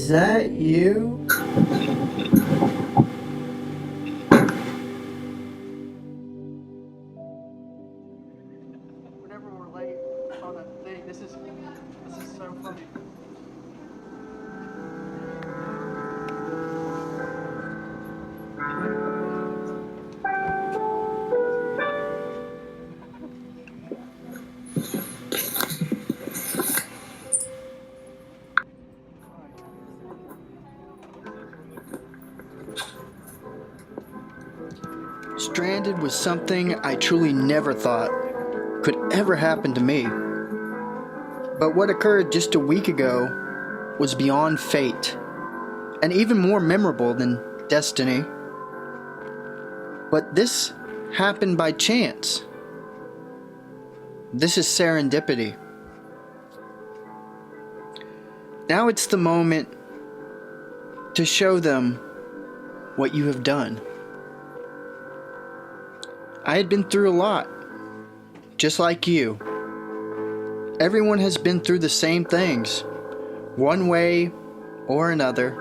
Is that you? Whenever we're late on a thing, this is so funny. Stranded was something I truly never thought could ever happen to me. But what occurred just a week ago was beyond fate, and even more memorable than destiny. But this happened by chance. This is serendipity. Now it's the moment to show them what you have done. I had been through a lot, just like you. Everyone has been through the same things, one way or another.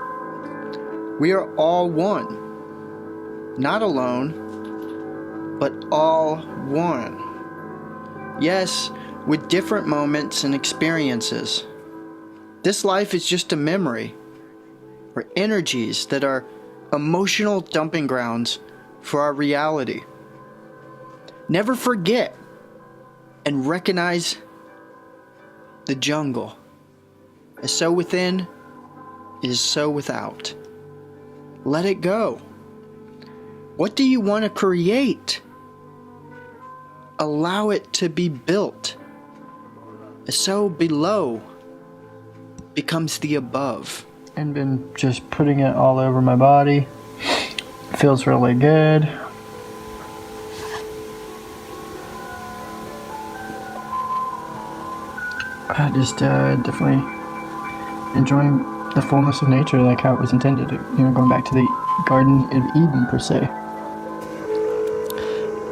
We are all one, not alone, but all one. Yes, with different moments and experiences. This life is just a memory, or energies that are emotional dumping grounds for our reality. Never forget and recognize the jungle. As so within is so without. Let it go. What do you want to create? Allow it to be built. As so below becomes the above. And been just putting it all over my body. Feels really good. I just definitely enjoying the fullness of nature, like how it was intended. Going back to the Garden of Eden per se.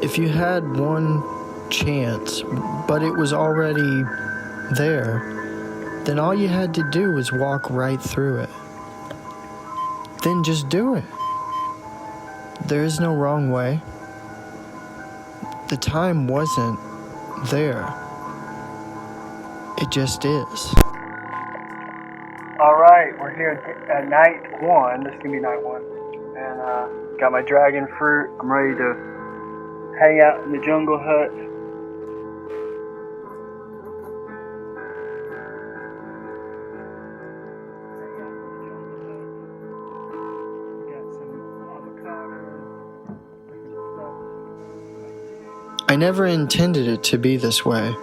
If you had one chance, but it was already there, then all you had to do was walk right through it. Then just do it. There is no wrong way. The time wasn't there. It just is. Alright, we're here at night one. This is going to be night one. And got my dragon fruit. I'm ready to hang out in the jungle hut. Got some avocado. I never intended it to be this way.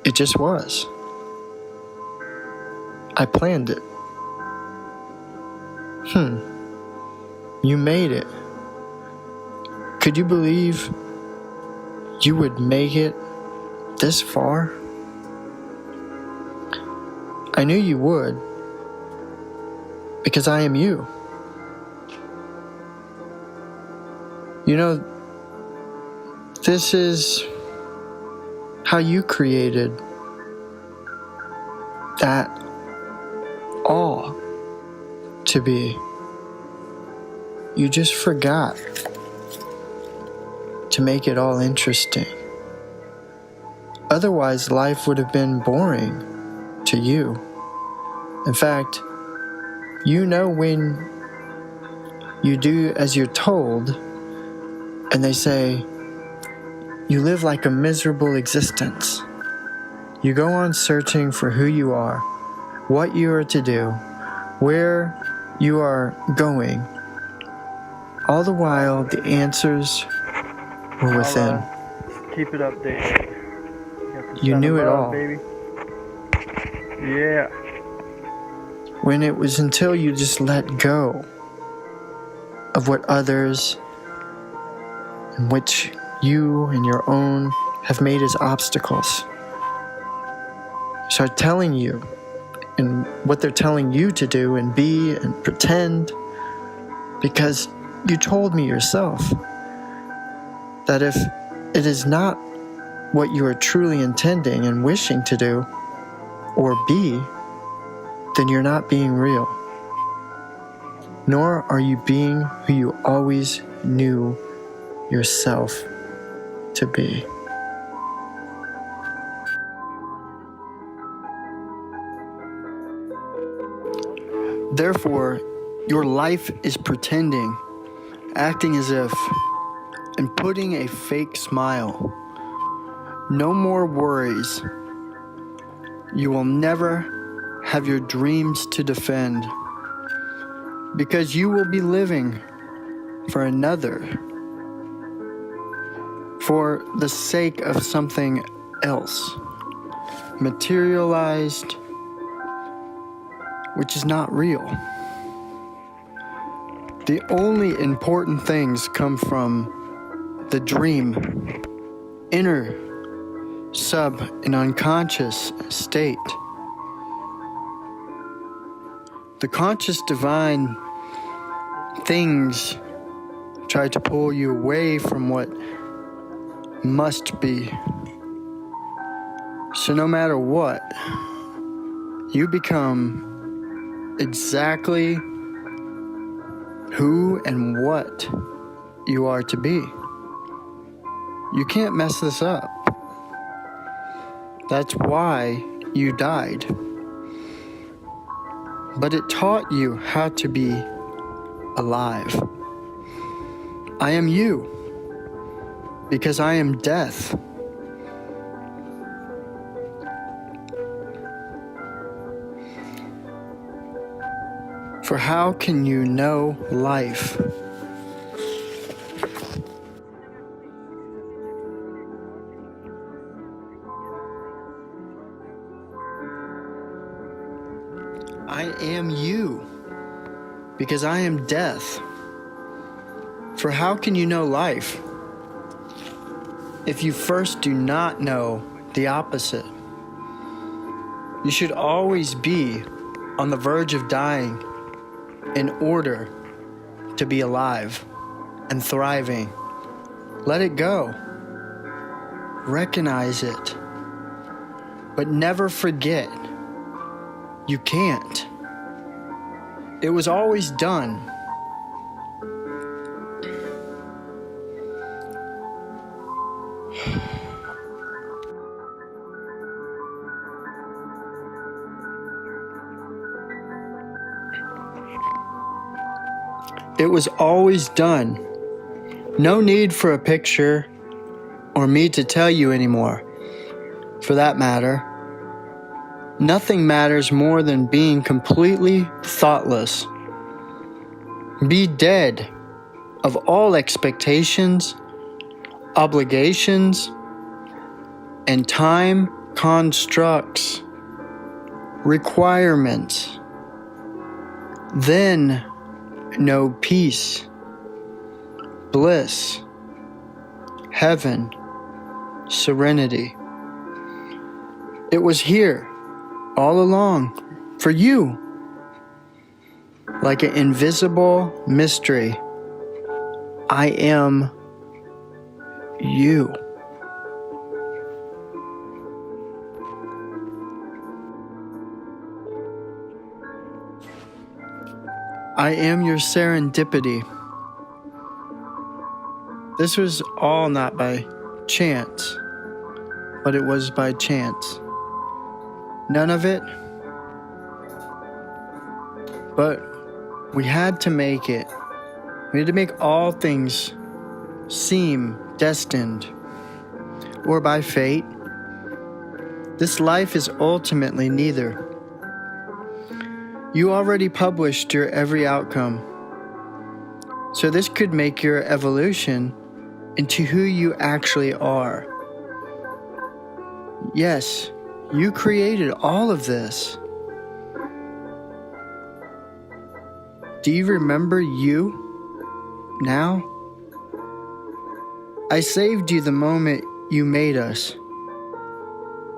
It just was. I planned it. You made it. Could you believe you would make it this far? I knew you would, because I am you. This is how you created that all to be. You just forgot to make it all interesting. Otherwise, life would have been boring to you. In fact, when you do as you're told, and they say, you live like a miserable existence. You go on searching for who you are, what you are to do, where you are going. All the while, the answers were within. Keep it updated. You knew it all. Baby. Yeah. When it was until you just let go of what others, in which you and your own have made as obstacles. Start telling you and what they're telling you to do and be and pretend, because you told me yourself that if it is not what you are truly intending and wishing to do or be, then you're not being real. Nor are you being who you always knew yourself to be. Therefore, your life is pretending, acting as if, and putting a fake smile. No more worries. You will never have your dreams to defend, because you will be living for another, for the sake of something else, materialized, which is not real. The only important things come from the dream, inner, sub, and unconscious state. The conscious divine things try to pull you away from what must be. So no matter what, you become exactly who and what you are to be. You can't mess this up. That's why you died. But it taught you how to be alive. I am you, because I am death. For how can you know life? I am you, because I am death. For how can you know life if you first do not know the opposite? You should always be on the verge of dying in order to be alive and thriving. Let it go. Recognize it. But never forget, you can't. It was always done. It was always done. No need for a picture or me to tell you anymore. For that matter, nothing matters more than being completely thoughtless. Be dead of all expectations, obligations, and time constructs, requirements. Then know peace, bliss, heaven, serenity. It was here all along for you, like an invisible mystery. I am you. I am your serendipity. This was all not by chance, but it was by chance. None of it, but we had to make it. We had to make all things seem destined, or by fate. This life is ultimately neither. You already published your every outcome, so this could make your evolution into who you actually are. Yes, you created all of this. Do you remember you now? I saved you the moment you made us.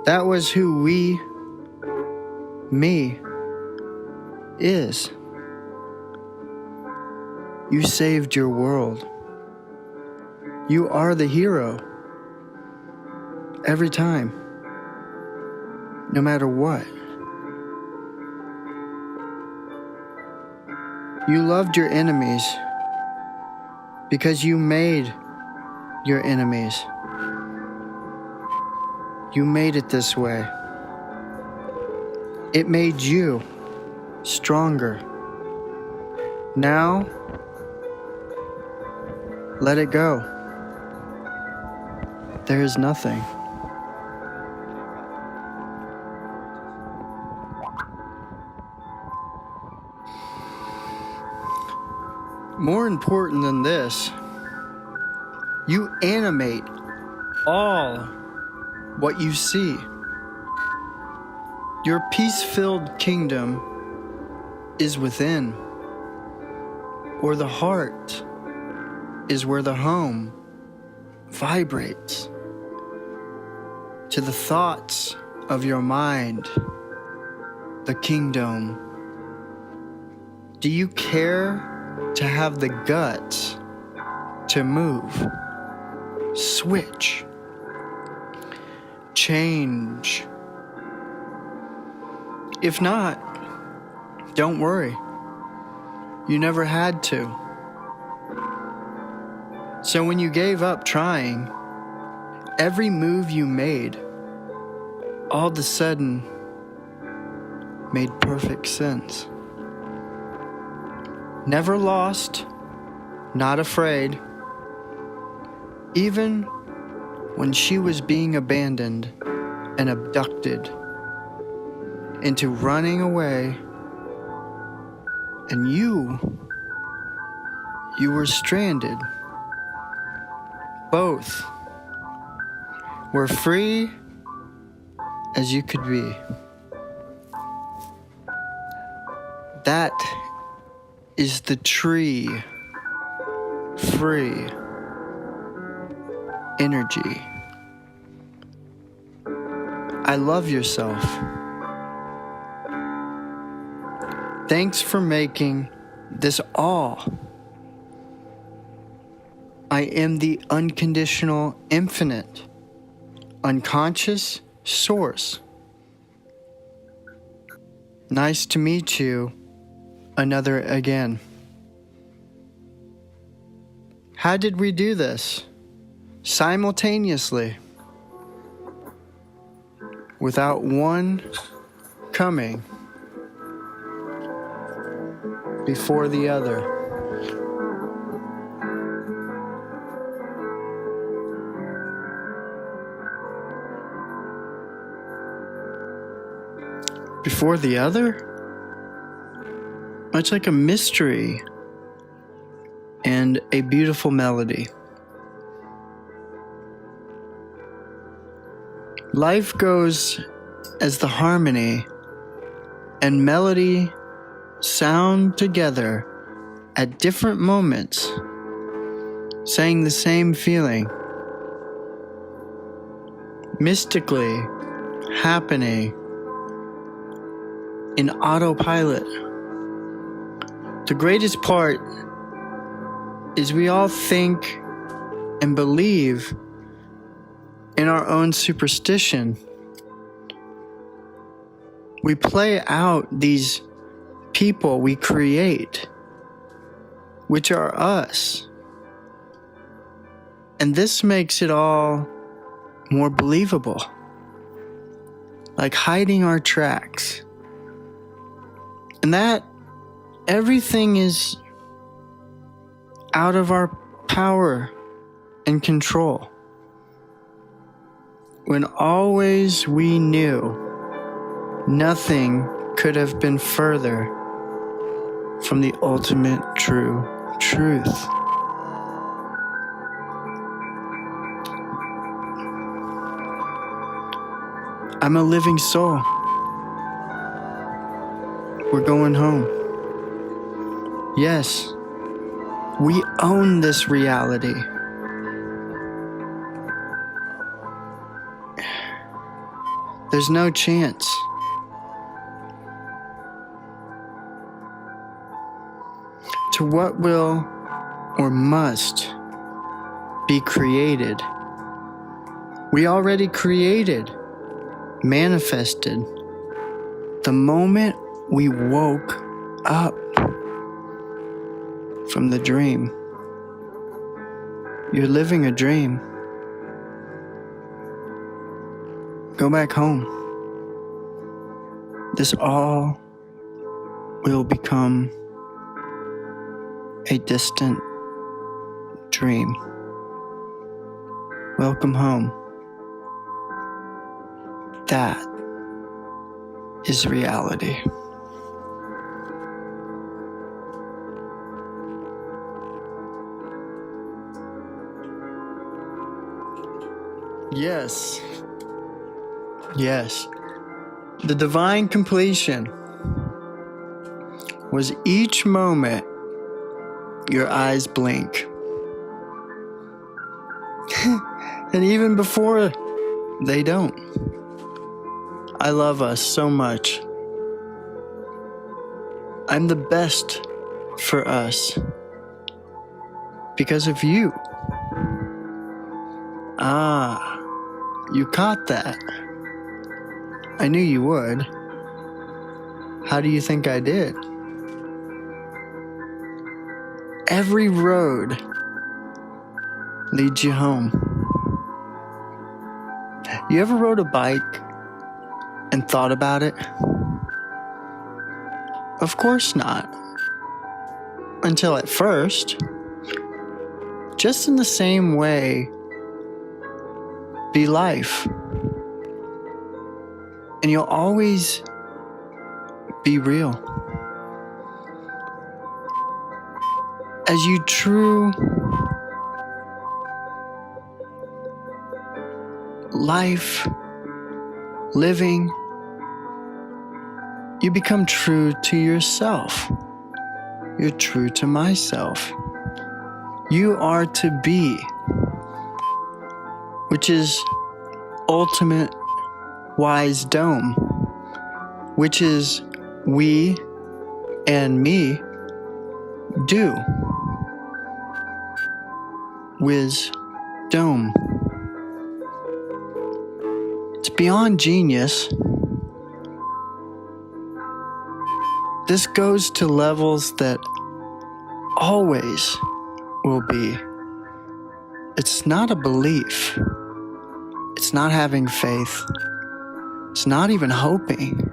That was who me, is. You saved your world. You are the hero. Every time. No matter what. You loved your enemies because you made your enemies. You made it this way. It made you stronger. Now, let it go. There is nothing. More important than this, you animate all what you see. Your peace-filled kingdom is within, or the heart is where the home vibrates to the thoughts of your mind, the kingdom. Do you care to have the guts to move, switch, change? If not, don't worry. You never had to. So when you gave up trying, every move you made all of a sudden made perfect sense. Never lost, not afraid. Even when she was being abandoned and abducted into running away, and you were stranded. Both were free as you could be. That is the tree free energy. I love yourself. Thanks for making this all. I am the unconditional, infinite, unconscious source. Nice to meet you, another again. How did we do this? Simultaneously, without one coming before the other. Before the other? It's like a mystery and a beautiful melody. Life goes as the harmony and melody sound together at different moments, saying the same feeling, mystically happening in autopilot. The greatest part is we all think and believe in our own superstition. We play out these people we create, which are us. And this makes it all more believable, like hiding our tracks. And that everything is out of our power and control. When always we knew nothing could have been further from the ultimate true truth. I'm a living soul. We're going home. Yes, we own this reality. There's no chance. To what will or must be created. We already created, manifested, the moment we woke up. from the dream. You're living a dream. Go back home. This all will become a distant dream. Welcome home. That is reality. Yes. Yes. The divine completion was each moment your eyes blink. And even before they don't. I love us so much. I'm the best for us because of you. Ah, you caught that. I knew you would. How do you think I did? Every road leads you home. You ever rode a bike and thought about it? Of course not. Until at first. Just in the same way, be life. And you'll always be real. As you true life living, you become true to yourself. You're true to myself. You are to be, which is ultimate wise dome, which is we and me do. Wiz dome. It's beyond genius. This goes to levels that always will be. It's not a belief. It's not having faith. It's not even hoping.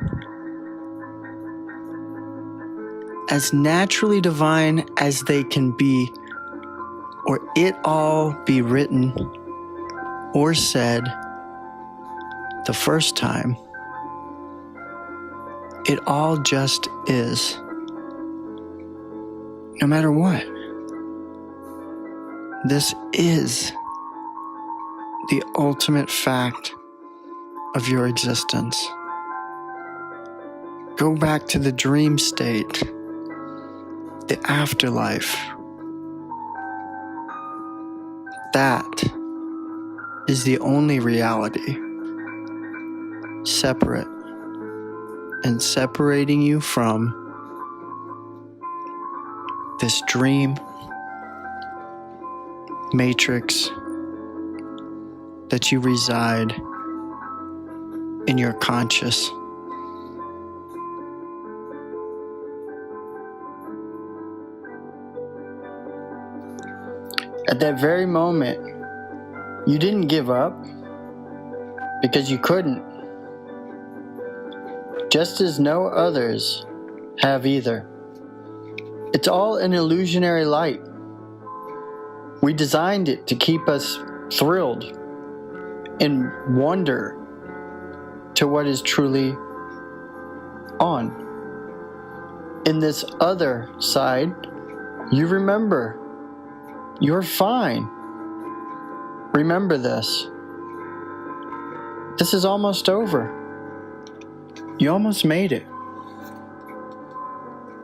As naturally divine as they can be, or it all be written or said the first time, it all just is. No matter what. This is the ultimate fact of your existence. Go back to the dream state, the afterlife. That is the only reality, separate and separating you from this dream matrix that you reside in your conscious. At that very moment, you didn't give up because you couldn't, just as no others have either. It's all an illusionary light. We designed it to keep us thrilled and wonder to what is truly on. In this other side, you remember, you're fine. Remember this. This is almost over. You almost made it.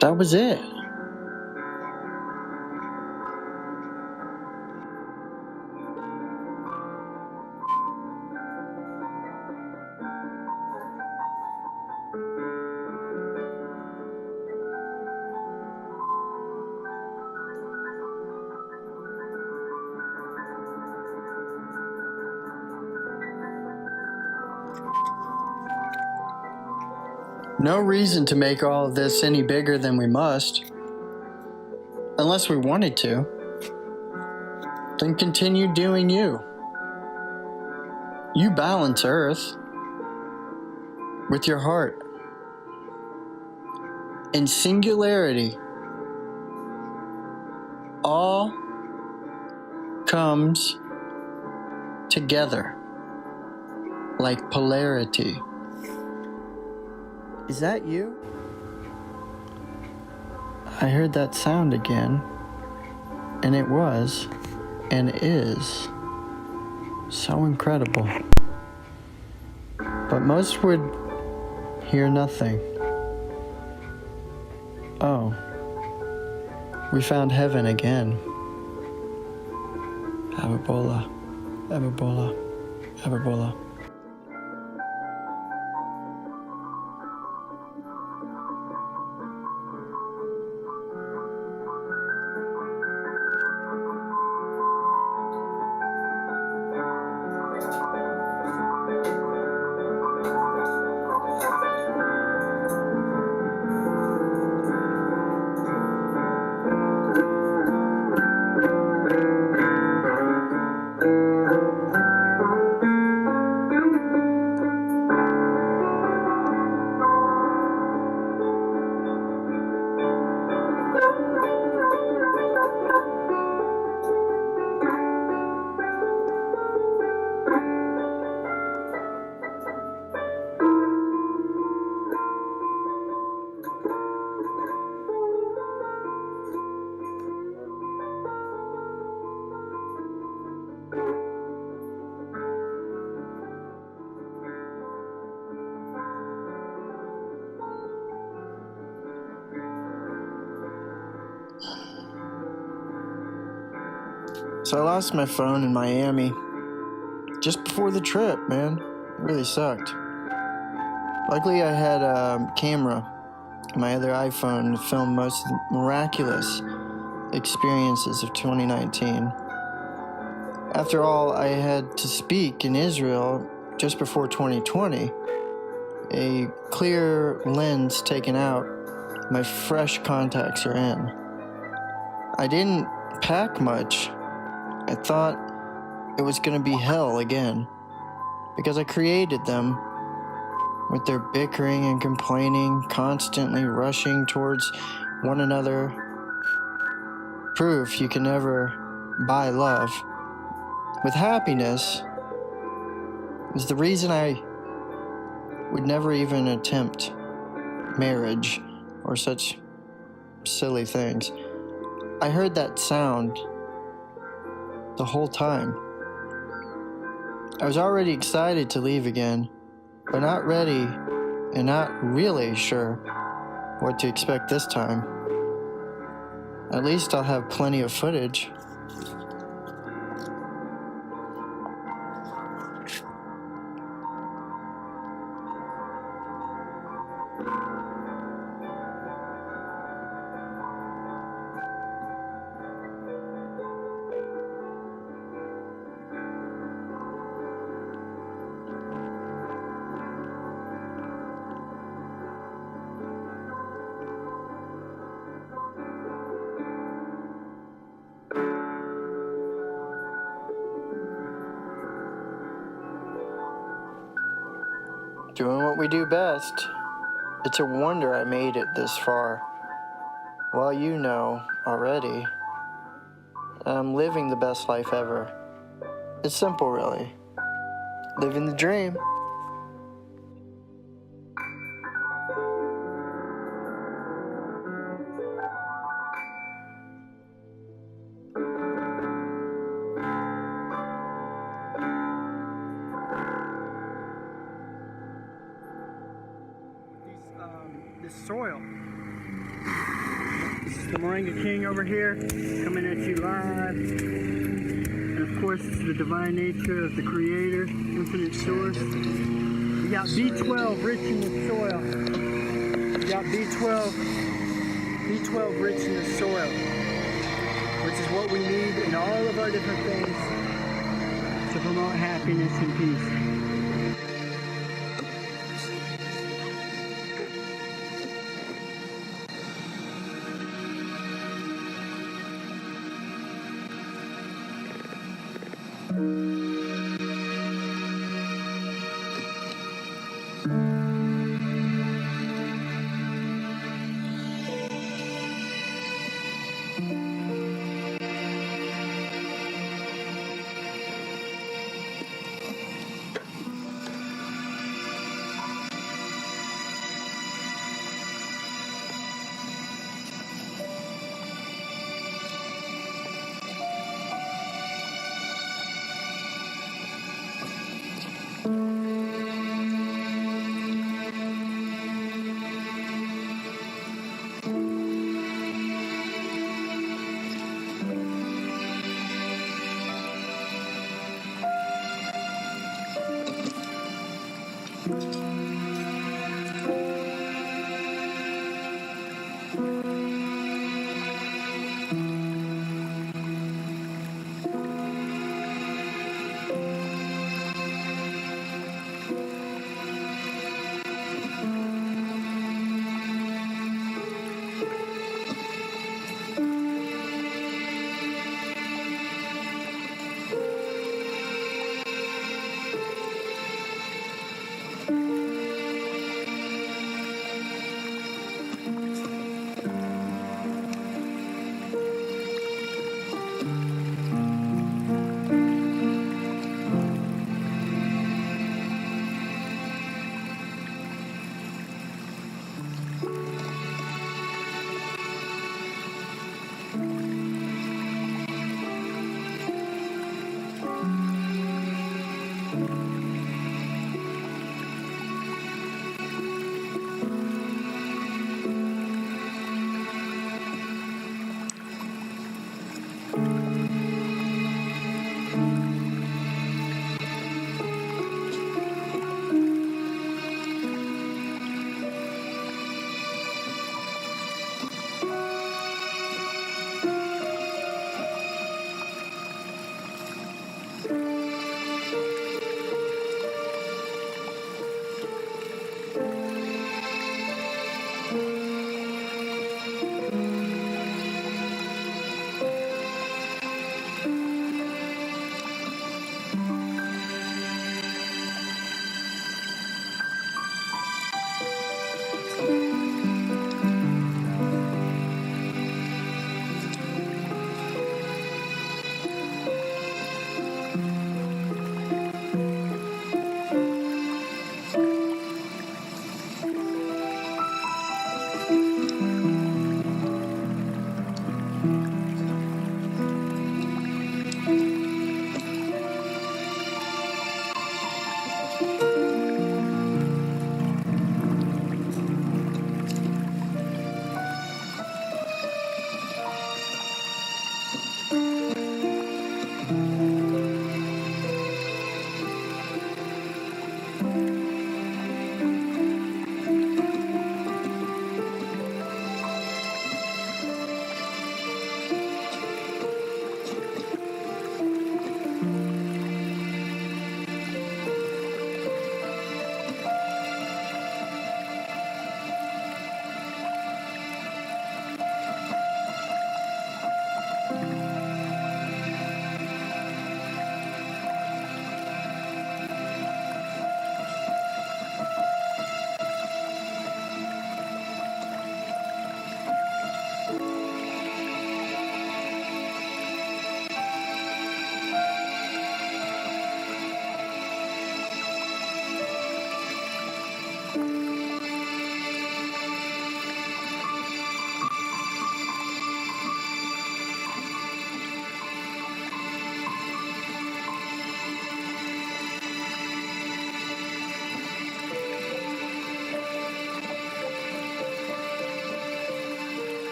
That was it. No reason to make all of this any bigger than we must. unless we wanted to, then continue doing you. You balance Earth with your heart. In singularity, all comes together like polarity. Is that you? I heard that sound again, and it was, and is, so incredible. But most would hear nothing. Oh, we found heaven again. Ababola, Ababola, Ababola. So I lost my phone in Miami just before the trip, man. It really sucked. Luckily I had a camera, my other iPhone, to film most of the miraculous experiences of 2019. After all, I had to speak in Israel just before 2020. A clear lens taken out, my fresh contacts are in. I didn't pack much. I thought it was going to be hell again, because I created them with their bickering and complaining, constantly rushing towards one another. Proof you can never buy love. With happiness is the reason I would never even attempt marriage or such silly things. I heard that sound the whole time. I was already excited to leave again, but not ready and not really sure what to expect this time. At least I'll have plenty of footage. Doing what we do best. It's a wonder I made it this far. Well, you know already, I'm living the best life ever. It's simple, really. Living the dream. This soil. This is the Moringa King over here, coming at you live. And of course, it's the divine nature of the Creator, infinite source. We got B12 rich in the soil. We got B12 rich in the soil, which is what we need in all of our different things to promote happiness and peace.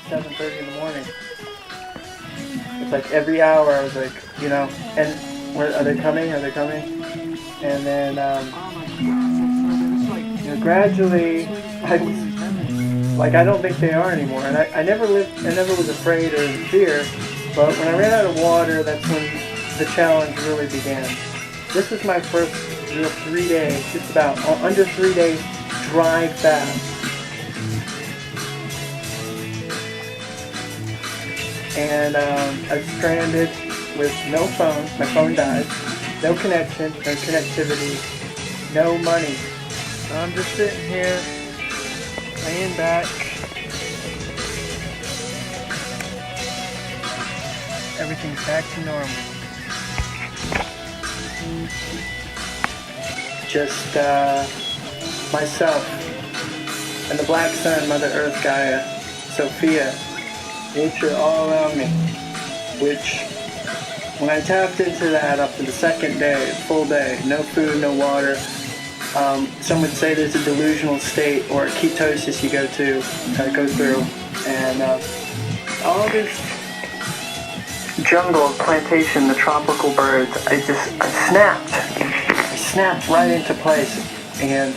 7:30 in the morning. It's like every hour I was like, and where are they coming? Are they coming? And then, gradually, I was like, I don't think they are anymore. And I never was afraid or in fear. But when I ran out of water, that's when the challenge really began. This was my first real 3 day, just about under 3 days dry fast. And I was stranded with no phone. My phone died. No connection, no connectivity, no money. So I'm just sitting here, laying back. Everything's back to normal. Just myself and the black sun, Mother Earth, Gaia, Sophia, nature all around me. Which, when I tapped into that up to the second day, full day, no food, no water, some would say there's a delusional state or a ketosis you go through, and all this jungle, plantation, the tropical birds, I snapped right into place, and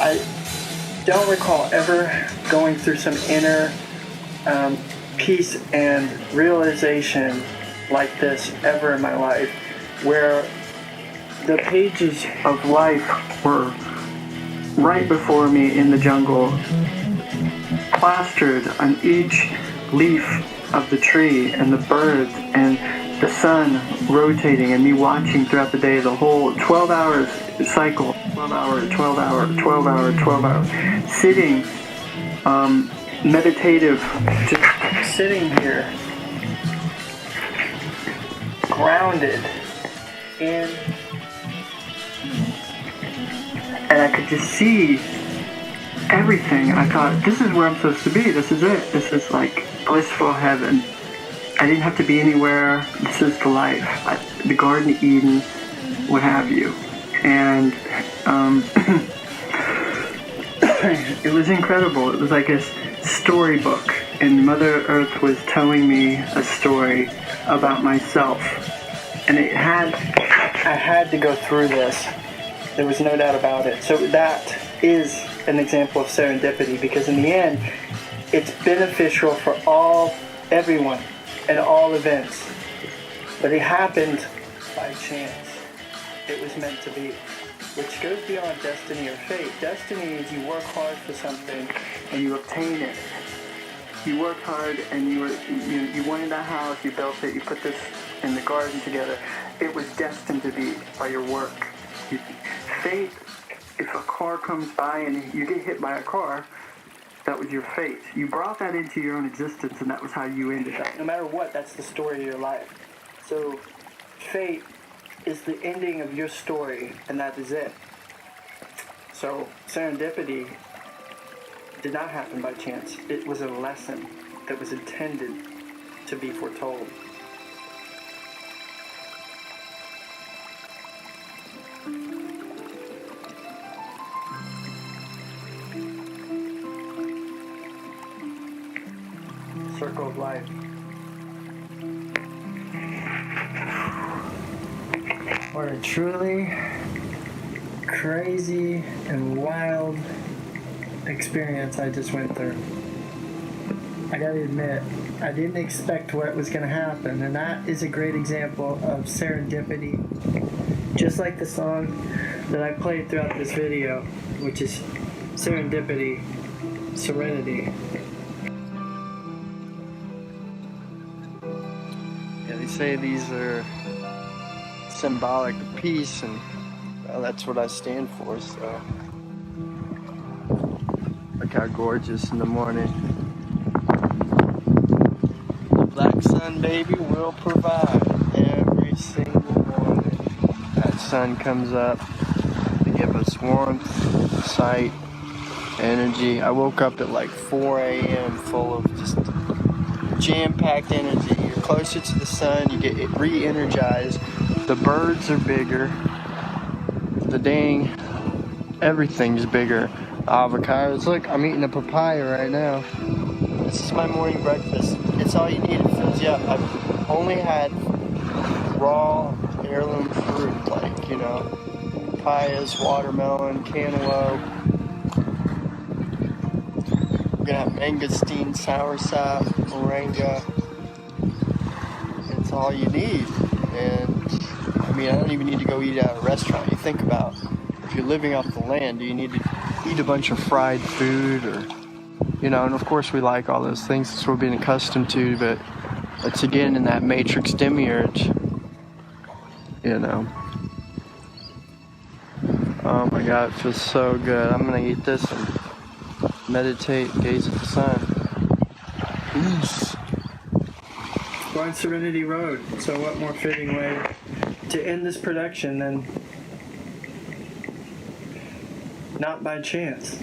I don't recall ever going through some inner peace and realization like this ever in my life, where the pages of life were right before me in the jungle, plastered on each leaf of the tree, and the birds, and the sun rotating, and me watching throughout the day, the whole 12 hours cycle, 12 hour, 12 hour, 12 hour, 12 hour, sitting, meditative, just sitting here, grounded in, and I could just see everything. I thought, this is where I'm supposed to be. This is it. This is like blissful heaven. I didn't have to be anywhere. This is the life. The Garden of Eden, what have you. And it was incredible. It was like a storybook. And Mother Earth was telling me a story about myself. And I had to go through this. There was no doubt about it. So that is an example of serendipity, because in the end, it's beneficial for everyone, and all events. But it happened by chance. It was meant to be, which goes beyond destiny or fate. Destiny is you work hard for something and you obtain it. You worked hard and you wanted that house, you built it, you put this in the garden together. It was destined to be by your work. Fate, if a car comes by and you get hit by a car, that was your fate. You brought that into your own existence, and that was how you ended up. No matter what, that's the story of your life. So, fate is the ending of your story, and that is it. So, serendipity did not happen by chance. It was a lesson that was intended to be foretold. Circle of life. What a truly crazy and wild experience I just went through. I gotta admit, I didn't expect what was gonna happen, and that is a great example of serendipity. Just like the song that I played throughout this video, which is Serendipity, Serenity. They say these are symbolic of peace, and well, that's what I stand for. So look how gorgeous in the morning. The black sun, baby, will provide every single morning. That sun comes up to give us warmth, sight, energy. I woke up at like 4 a.m. full of just jam-packed energy. You're closer to the sun, you get re-energized. The birds are bigger. Everything's bigger. Avocados. Look, I'm eating a papaya right now. This is my morning breakfast. It's all you need. It fills you up. I've only had raw heirloom fruit, papayas, watermelon, cantaloupe. We're gonna have mangosteen, soursop, moringa. It's all you need. And I don't even need to go eat at a restaurant. You think about, if you're living off the land, do you need to eat a bunch of fried food, or, you know, and of course we like all those things, that's what we're being accustomed to, but it's again in that matrix demiurge, you know. Oh my God, it feels so good. I'm gonna eat this and meditate, gaze at the sun. Peace. We're on Serenity Road, so what more fitting way to end this production than not by chance.